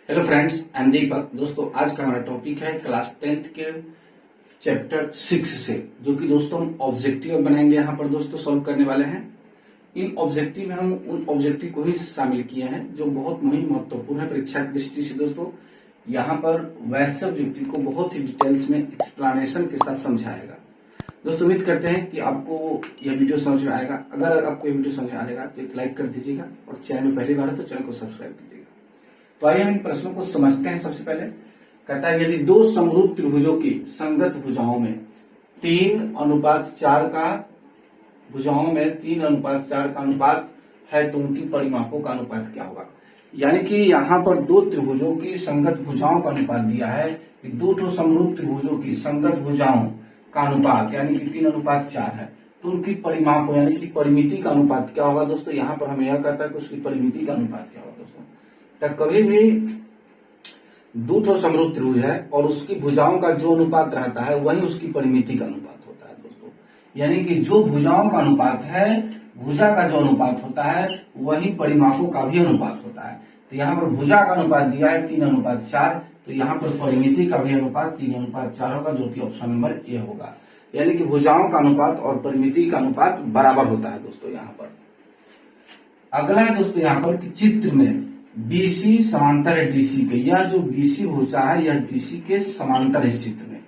Hello friends, I am दीपक। दोस्तों आज का हमारा टॉपिक है क्लास 10th के चैप्टर 6 से, जो कि दोस्तों हम ऑब्जेक्टिव बनाएंगे। यहाँ पर दोस्तों सॉल्व करने वाले हैं। इन ऑब्जेक्टिव में हम उन ऑब्जेक्टिव को ही शामिल किए हैं जो बहुत ही महत्वपूर्ण है परीक्षा की दृष्टि से। दोस्तों यहाँ पर वैसे ऑब्जेक्टिव को बहुत ही डिटेल्स में एक्सप्लेनेशन के साथ समझाएगा। दोस्तों उम्मीद करते हैं कि आपको यह वीडियो समझ में आएगा। अगर आपको यह वीडियो समझ में आएगा तो एक लाइक कर दीजिएगा और चैनल में पहली बार है तो चैनल को सब्सक्राइब कीजिएगा। तो आइए हम इन प्रश्नों को समझते हैं। सबसे पहले कहता है यदि दो समरूप त्रिभुजों की संगत भुजाओं में 3:4 का अनुपात है तो उनकी परिमापों का अनुपात क्या होगा। यानी कि यहाँ पर दो त्रिभुजों की संगत भुजाओं का अनुपात दिया है कि दो ठो समरूप त्रिभुजों की संगत भुजाओं का अनुपात यानी कि 3:4 है, तो उनकी परिमापों यानी कि परिमिति का अनुपात क्या होगा। दोस्तों यहाँ पर हमें यह कहता है कि उसकी परिमिति का अनुपात क्या होगा। दोस्तों तो कभी भी दो ठो समरूप त्रिभुज है और उसकी भुजाओं का जो अनुपात रहता है वही उसकी परिमिति का अनुपात होता है। दोस्तों यानी कि जो भुजाओं का अनुपात है, भुजा का जो अनुपात होता है वही परिमापों का भी अनुपात होता है। तो यहाँ पर भुजा का अनुपात दिया है 3:4, तो यहाँ पर परिमिति का भी अनुपात 3:4 होगा, जो कि ऑप्शन नंबर ए होगा। यानी कि भुजाओं का अनुपात और परिमिति का अनुपात बराबर होता है। दोस्तों यहाँ पर अगला है दोस्तों यहाँ पर कि चित्र में BC समांतर है DC के। यह जो BC भुजा है यह DC के समांतर है इस चित्र में।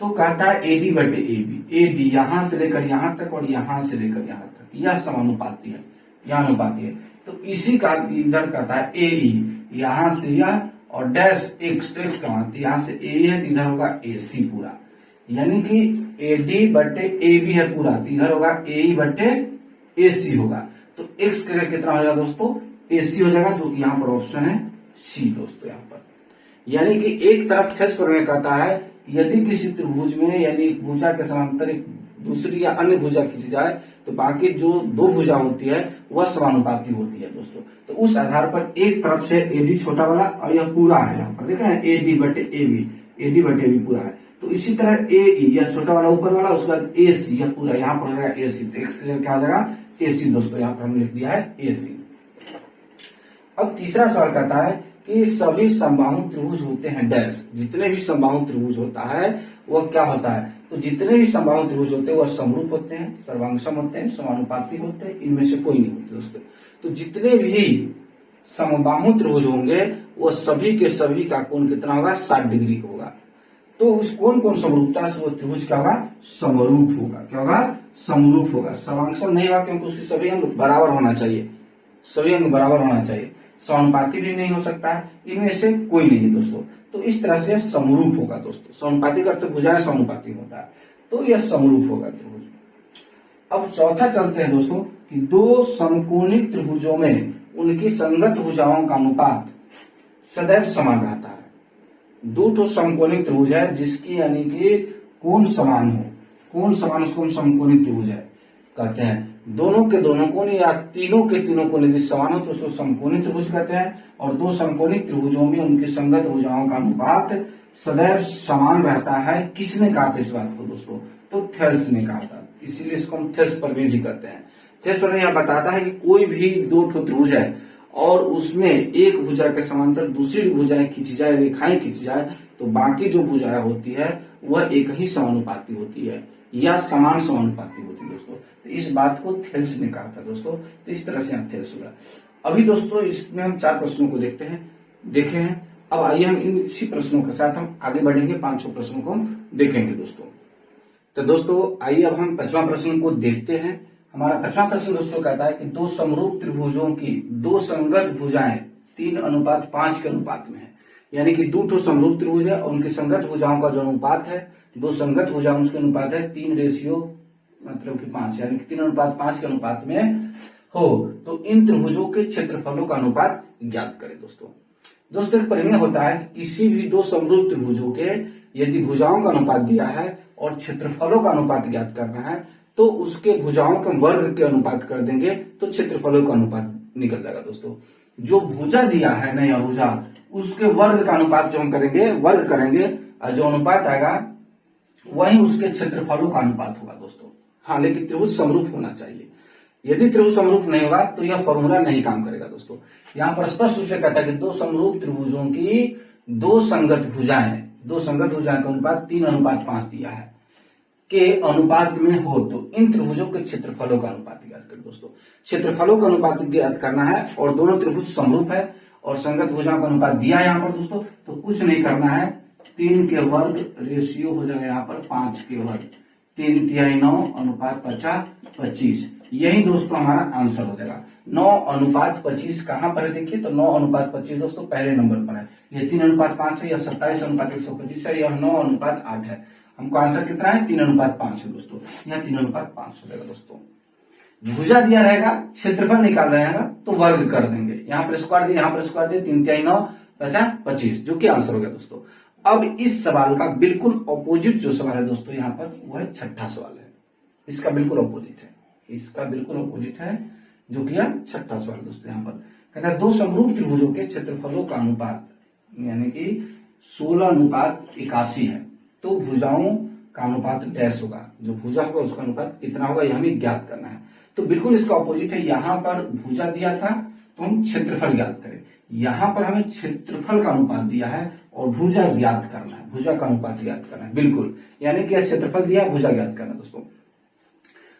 तो कहता है AD/AB, AD यहां से लेकर यहां तक और यहां से लेकर यहां तक यह समानुपाती है, यह अनुपाती है। तो इसी का इधर कहता है AE, यहां से यह और डैश x का मान यहां से AE है तो इधर होगा AC पूरा। यानी कि AD/AB है पूरा, तो इधर होगा AE/AC होगा। तो x का कितना हो जाएगा दोस्तों, AC हो जाएगा, जो यहाँ पर ऑप्शन है C। दोस्तों यहाँ पर यानी कि एक तरफ थेस पर कहता है यदि किसी त्रिभुज में यानी भुजा के समांतर एक दूसरी या अन्य भुजा खींची जाए तो बाकी जो दो भुजा होती है वह समानुपाती होती है। दोस्तों तो उस आधार पर एक तरफ से AD छोटा वाला और यह पूरा है, यहाँ पर देख रहे हैं AD/AB पूरा है। तो इसी तरह AE यह छोटा वाला ऊपर वाला, उसके बाद AC यह पूरा, यहाँ पर हो जाएगा AC। तो x क्या हो जाएगा AC। दोस्तों यहाँ पर हमने लिख दिया है AC। अब तीसरा सवाल कहता है कि सभी समबाहु त्रिभुज होते हैं डैश। जितने भी समबाहु त्रिभुज होता है वह क्या होता है, तो जितने भी समबाहु त्रिभुज होते हैं वह समरूप होते हैं, सर्वांगसम होते हैं, समानुपाती होते हैं, इनमें से कोई नहीं होते। दोस्तों तो जितने भी समबाहु त्रिभुज होंगे वह सभी के सभी का कोण कितना होगा, 60 डिग्री का होगा। तो उस कोण समरूपता से वो त्रिभुज क्या होगा, समरूप होगा। क्या होगा, समरूप होगा। सर्वांगसम नहीं होगा क्योंकि उसके सभी अंग बराबर होना चाहिए, सभी अंग बराबर होना चाहिए। समानुपाती भी नहीं हो सकता है, इनमें से कोई नहीं है। दोस्तों तो इस तरह से समरूप होगा। दोस्तों समानुपाती का अर्थ भुजाएं समानुपाती होता है, तो यह समरूप होगा त्रिभुज। अब चौथा चलते हैं दोस्तों कि दो समकोणिक त्रिभुजों में उनकी संगत भुजाओं का अनुपात सदैव समान रहता है। दो तो समकोणिक त्रिभुज है जिसकी यानी कि कोण समान हो, कोण समान उसको हम समकोणिक त्रिभुज है कहते हैं। दोनों के दोनों कोण या तीनों के तीनों कोण यदि समान हो तो उसको समकोणिक त्रिभुज कहते हैं। और दो समकोणिक त्रिभुजों में उनकी संगत भुजाओं का अनुपात सदैव समान रहता है। किसने कहा था इस बात को दोस्तों, तो थेल्स ने कहा था, इसीलिए इसको हम थेल्स प्रमेय भी कहते हैं। थेल्स प्रमेय यह बताता है कि कोई भी दो ठो त्रिभुज है और उसमें एक भुजा के समांतर दूसरी भुजाएं खींची जाए, रेखाएं खींची जाए, तो बाकी जो भुजाएं होती है वह एक ही समानुपाती होती है या समान समानुपाती होती है। दोस्तों तो इस बात को थेल्स ने कहा था। दोस्तों तो इस तरह से यहाँ थेल्स होगा। अभी दोस्तों इसमें हम 4 प्रश्नों को देखे हैं। अब आइए हम इन इसी प्रश्नों के साथ हम आगे बढ़ेंगे, 5 प्रश्नों को हम देखेंगे। दोस्तों तो दोस्तों आइए अब हम 5वां प्रश्न को देखते हैं। हमारा 5वां प्रश्न दोस्तों कहता है कि दो समरूप त्रिभुजों की दो संगत भुजाएं 3:5 के अनुपात में है। यानी कि दो ठो समरूप त्रिभुज है और उनकी संगत भुजाओं का जो अनुपात है, दो संगत भुजाओं उसके अनुपात है 3:5, यानी कि 3:5 के अनुपात में हो। तो इन त्रिभुजों के क्षेत्रफलों का अनुपात ज्ञात करें। दोस्तों एक प्रमेय होता है कि किसी भी दो समरूप त्रिभुजों के यदि भुजाओं का अनुपात दिया है और क्षेत्रफलों का अनुपात ज्ञात करना है तो उसके भुजाओं के वर्ग के अनुपात कर देंगे तो क्षेत्रफलों का अनुपात निकल जाएगा। दोस्तों जो भुजा दिया है नया भुजा उसके वर्ग का अनुपात जो हम करेंगे, वर्ग करेंगे और जो अनुपात आएगा वही उसके क्षेत्रफलों का अनुपात होगा। दोस्तों हाँ, लेकिन त्रिभुज समरूप होना चाहिए। यदि त्रिभुज समरूप नहीं होगा तो यह फॉर्मूला नहीं काम करेगा दोस्तों। यहाँ पर स्पष्ट रूप से कहता है कि दो समरूप त्रिभुजों की दो संगत भुजाएं का अनुपात 3:5 दिया है के अनुपात में हो तो इन त्रिभुजों के क्षेत्रफलों का अनुपात ज्ञात करें। दोस्तों क्षेत्रफलों का अनुपात ज्ञात करना है और दोनों त्रिभुज समरूप है और संगत भुजाओं का अनुपात दिया है यहाँ पर दोस्तों, तो कुछ नहीं करना है, 3 के वर्ग रेशियो हो जाएगा यहाँ पर 5 के वर्ग, 3/9:50/25। यही दोस्तों हमारा आंसर हो जाएगा। 9:25 कहां पर है देखिए, तो 9:25 दोस्तों पहले नंबर पर है। ये 3:5 है या 27:125 है या 9:8 है। हमको आंसर कितना है, 3:5 है दोस्तों। यहाँ 3:5 हो जाएगा दोस्तों। भुजा दिया रहेगा, क्षेत्रफल निकाल रहेगा तो वर्ग कर देंगे। यहाँ पर स्क्वायर दिया, यहाँ पर स्क्वायर दिया, 3×9=25 जो कि आंसर हो गया दोस्तों। अब इस सवाल का बिल्कुल ऑपोजिट जो सवाल है दोस्तों यहाँ पर, वह छठा सवाल है। इसका बिल्कुल ऑपोजिट है, जो कि छठा सवाल दोस्तों। यहाँ पर कहता है दो समरूप त्रिभुजों के क्षेत्रफलों का अनुपात यानी कि 16:81 है, तो भुजाओं का अनुपात डैश होगा। जो भुजा होगा उसका अनुपात कितना होगा, यह हमें ज्ञात करना है। तो बिल्कुल इसका ऑपोजिट है। यहाँ पर भुजा दिया था तो हम क्षेत्रफल ज्ञात करें, यहाँ पर हमें क्षेत्रफल का अनुपात दिया है और भुजा ज्ञात करना है, भुजा का अनुपात ज्ञात करना है। बिल्कुल यानी कि क्षेत्रफल दिया, भुजा ज्ञात करना दोस्तों।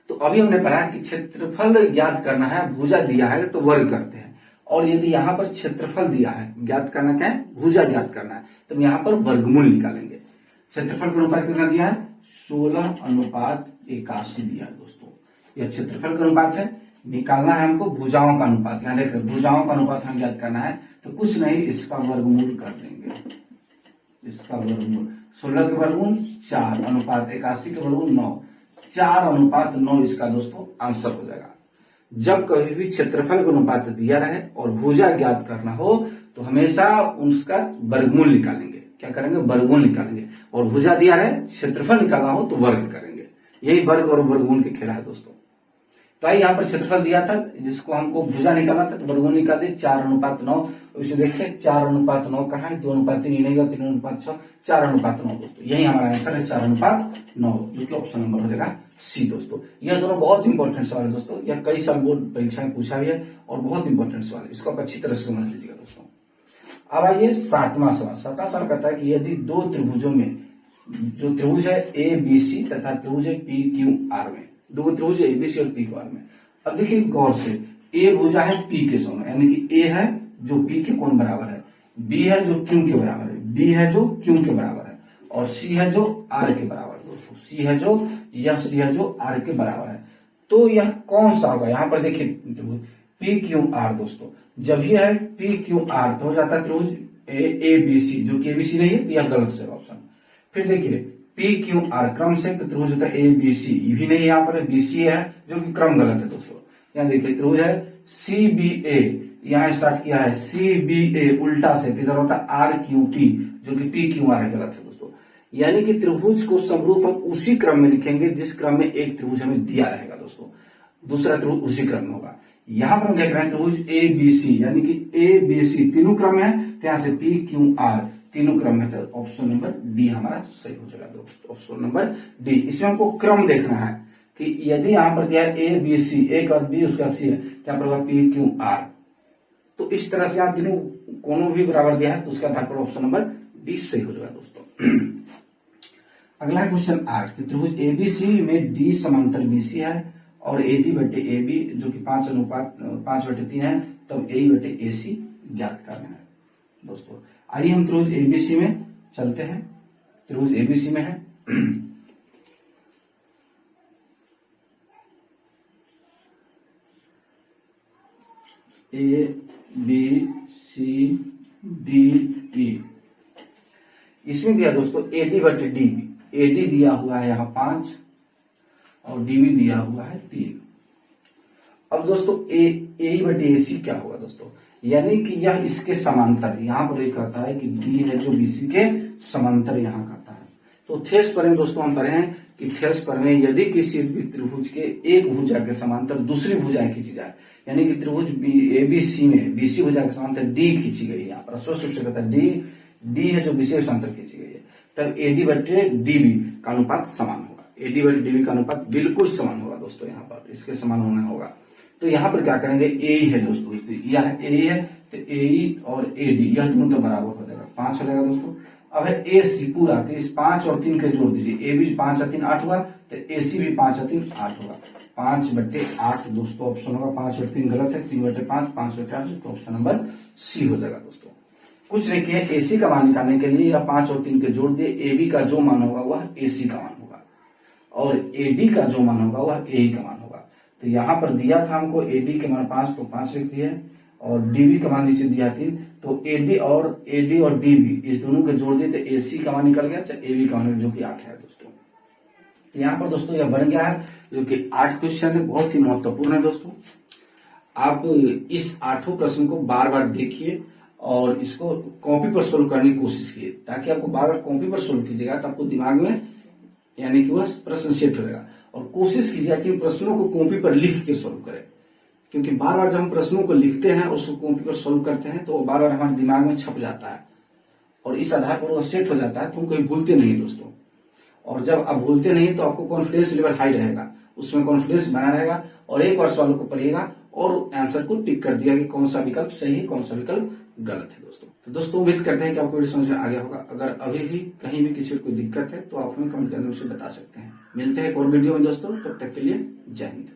तो अभी हमने पढ़ा कि क्षेत्रफल ज्ञात करना है, भुजा दिया है तो वर्ग करते हैं, और यदि यहाँ पर क्षेत्रफल दिया है, ज्ञात करना क्या है, भुजा ज्ञात करना है, तो हम यहाँ पर वर्गमूल निकालेंगे। क्षेत्रफल का अनुपात कितना दिया है, 16:81 दिया है दोस्तों। यह क्षेत्रफल का अनुपात है। निकालना है हमको भुजाओं का अनुपात, यहाँ देखिए भुजाओं का अनुपात हमें ज्ञात करना है, तो कुछ नहीं, इसका वर्गमूल कर देंगे। इसका वर्गमूल 16 के वर्गमूल 4 अनुपात 81 के वर्गमूल 9, 4:9 इसका दोस्तों आंसर हो जाएगा। जब कभी भी क्षेत्रफल का अनुपात दिया रहे और भुजा ज्ञात करना हो तो हमेशा उसका वर्गमूल निकालेंगे। क्या करेंगे, वर्गमूल निकालेंगे। और भुजा दिया रहे, क्षेत्रफल निकालना हो तो वर्ग करेंगे। यही वर्ग और वर्गमूल के खेला है दोस्तों। तो यहाँ पर क्षेत्रफल दिया था जिसको हमको भुजा निकालना था, तो वर्गमूल निकाल दिए 4:9। इसे देखिए 4:9 कहाँ है, 2:3 नहीं होगा, 3:6, 4:9 दोस्तों। यही हमारा आंसर है 4:9, जो कि ऑप्शन नंबर हो जाएगा सी दोस्तों। यह दोनों बहुत इंपॉर्टेंट सवाल है दोस्तों। यह कई साल बोर्ड परीक्षा में पूछा भी है और बहुत इंपॉर्टेंट सवाल है, इसको आप अच्छी तरह से समझ लीजिएगा दोस्तों। अब आइए 7वां सवाल। 7वां सवाल कहता है कि यदि दो त्रिभुजों में, जो त्रिभुज है ABC तथा त्रिभुज है PQR में, दो त्रिभुज है ABC और PQR में। अब देखिए गौर से, A भुजा है P के समान, यानी कि A है जो P के कोण बराबर है, B है जो Q के बराबर है, B है जो Q के बराबर है, और C है जो R के बराबर है दोस्तों। C है जो R के बराबर है। तो यह कौन सा होगा, यहाँ पर देखिए त्रिभुज PQR दोस्तों। जब यह है PQR तो हो जाता है त्रिभुज ABC, जो कि ABC नहीं है, यह गलत से ऑप्शन। फिर देखिए PQR क्रम से त्रिभुज होता है ABC, ये भी नहीं, यहाँ पर BC है जो कि क्रम गलत है दोस्तों। यहाँ देखिए त्रिभुज है CBA, यहाँ स्टार्ट किया है CBA उल्टा से, इधर होता है RQP जो कि PQR है, गलत है दोस्तों। यानी कि त्रिभुज को समरूप हम उसी क्रम में लिखेंगे जिस क्रम में एक त्रिभुज हमें दिया रहेगा दोस्तों, दूसरा त्रिभुज उसी क्रम में होगा। यहाँ पर हम देख रहे हैं त्रिभुज ABC, यानी कि ABC तीनों क्रम है, तो यहाँ से PQR तीनों क्रम है, तो ऑप्शन नंबर डी हमारा सही हो जाएगा दोस्तों। Option number D. इसमें हमको क्रम देखना है कि यदि यहाँ पर दिया है ABC, एक और B उसका C है, क्या पर PQR, तो इस तरह से आप तीनों कोनों भी बराबर दिया है, तो उसके आधार पर ऑप्शन नंबर डी सही हो जाएगा दोस्तों। अगला है क्वेश्चन 8 कि त्रिभुज ABC में D समांतर BC है और AD/AB जो कि 5:3 है, तब AE/AC ज्ञात करना है दोस्तों। आइए हम त्रिभुज ABC में चलते हैं। त्रिभुज ABC में है ABCDE। इसमें दिया दोस्तों AD/DB, AD दिया हुआ है यहाँ 5 और DB दिया हुआ है 3। अब दोस्तों AE/AC क्या होगा दोस्तों, यानी कि यह इसके समांतर, यहाँ पर एक कहता है कि D है जो BC के समांतर यहाँ कहता है। तो थेस पर में दोस्तों हम पढ़े हैं कि थेस पर में यदि किसी भी त्रिभुज के एक भुजा के समांतर दूसरी भुजाएं खींची जाए, यानी कि त्रिभुज ABC में BC भुजा के समांतर D खींची गई है, यहाँ पर स्पष्ट रूप से कहता है D है जो BC के समांतर खींची गई है, तब AD/DB का अनुपात समान होगा। AD/DB का अनुपात बिल्कुल समान होगा दोस्तों, यहाँ पर इसके समान होना होगा। तो यहाँ पर क्या करेंगे, ए ही है दोस्तों, यह ए है तो ए और ए डी यह दोनों का बराबर हो जाएगा, 5 हो जाएगा दोस्तों। अब है ए सी पूरा, तो इस 5 और 3 के जोड़ दीजिए, ए भी 5 और 3 8 होगा, तो ए सी भी 5 और 3 8 होगा, 5/8 दोस्तों ऑप्शन होगा। 5/3 गलत है, 3/5 5/8 तो ऑप्शन नंबर सी हो जाएगा दोस्तों। कुछ देखिए एसी का मान निकालने के लिए या 5 और 3 के जोड़ दिए, एबी का जो मान होगा वह एसी का मान होगा और एडी का जो मान होगा वह एई का मान होगा। तो यहाँ पर दिया था हमको एडी के मान 5 तो 5 लिख दिया और डीबी का मान नीचे दिया 3, तो एडी और डीबी इस दोनों के जोड़ दिए तो एसी का मान निकल गया, तो एबी का मान जो कि 8 है दोस्तों। तो यहाँ पर दोस्तों यह बन गया है जो कि 8 क्वेश्चन है, बहुत ही महत्वपूर्ण है दोस्तों। आप इस 8 प्रश्न को बार बार देखिए और इसको कॉपी पर सोल्व करने की कोशिश कीजिए, ताकि आपको बार बार कॉपी पर सोल्व कीजिएगा तो आपको दिमाग में यानी कि वह प्रश्न सेट हो जाएगा। और कोशिश कीजिए कि प्रश्नों को कॉपी पर लिख के सोल्व करें, क्योंकि बार बार जब हम प्रश्नों को लिखते हैं उसको कॉपी पर सोल्व करते हैं तो बार बार हमारे दिमाग में छप जाता है और इस आधार पर वो सेट हो जाता है, तो हम कहीं भूलते नहीं दोस्तों। और जब आप भूलते नहीं तो आपको कॉन्फिडेंस लेवल हाई रहेगा, उसमें कॉन्फिडेंस बना रहेगा और एक बार सवालों को पढ़िएगा और आंसर को टिक कर दिया कि कौन सा विकल्प सही है, कौन सा विकल्प गलत है दोस्तों। तो दोस्तों उम्मीद करते हैं कि आपको वीडियो समझ में आ गया होगा। अगर अभी भी कहीं भी किसी को कोई दिक्कत है तो आप हमें कमेंट करने से बता सकते हैं। मिलते हैं एक और वीडियो में दोस्तों, तब तक के लिए जय हिंद।